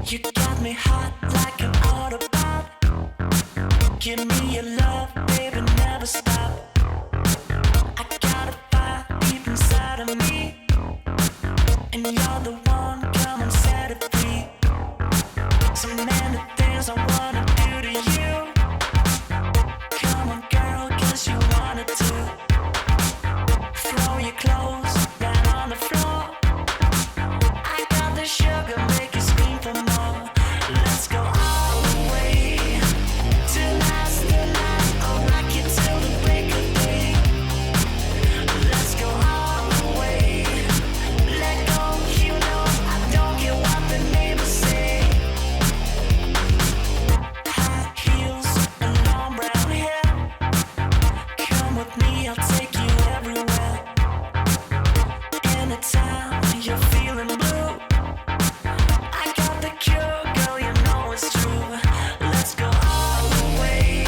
You got me hot like an Autobot. Give me your love, baby, never stop. I got a fire deep inside of me, and you're the one, come and set it free. So many things I wanna do to you. Come on, girl, 'cause you wanted to. Throw your clothes down on the floor. I got the sugar, make you scream for more. Let's go all the way tonight, tonight. I'll rock you till the break of day. Let's go all the way. Let go, you know I don't care what the neighbors say. High heels and long brown hair. Come with me, I'll take you everywhere. Anytime you're feeling blue, I got the cure, girl, you know it's true. Let's go all the way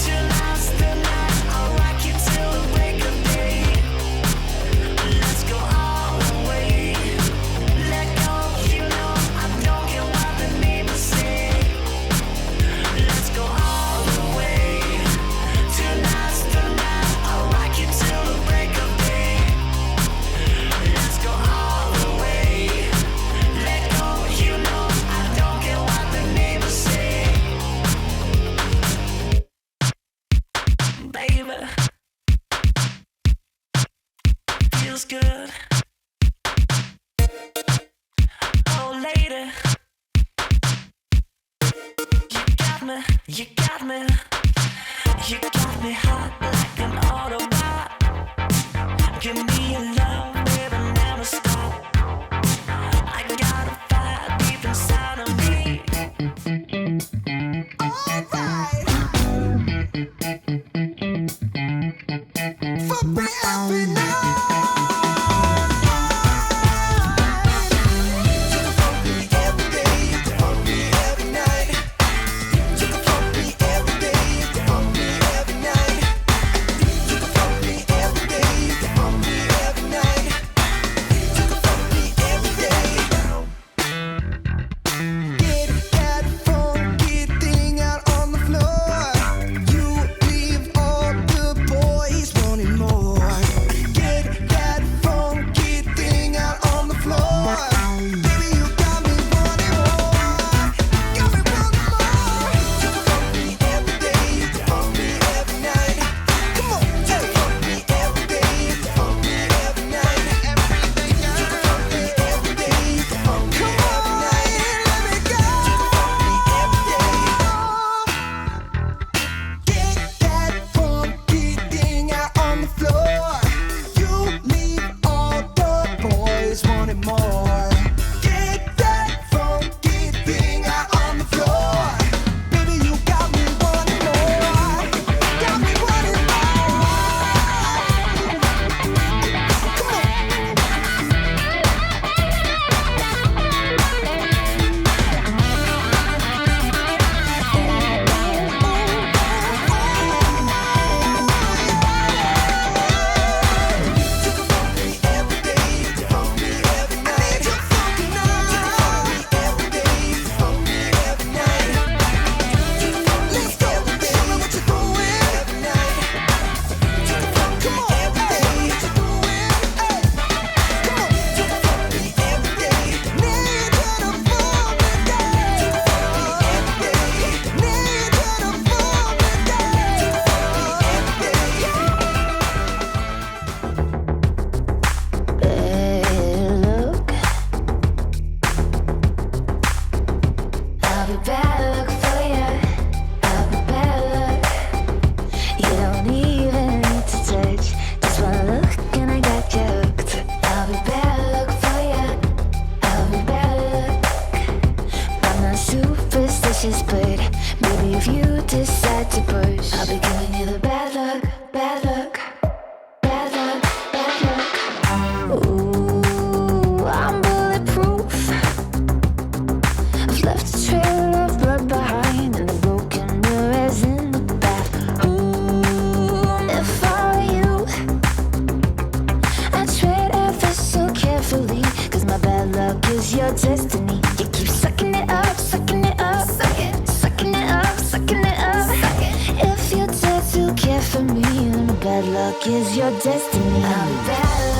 tonight, tonight. I'll rock you till the break of day. Let's go all the way. Let go, you know I don't care what the neighbors say. Let's go all the way tonight, tonight. I'll rock you till the break of day. Let's go all the way. Let go, you know I don't care what the neighbors say. Baby, feels good. Oh, lady, you got me, you got me hot like an Autobot. Give me your love, baby, never stop. I got a fire deep inside of me. Alright. For me every night. You can fuck me every day, you can fuck me every night. You can fuck me every day, you can fuck me every night. You can fuck me every day, you can fuck me bad luck is your destiny. I'm bad luck.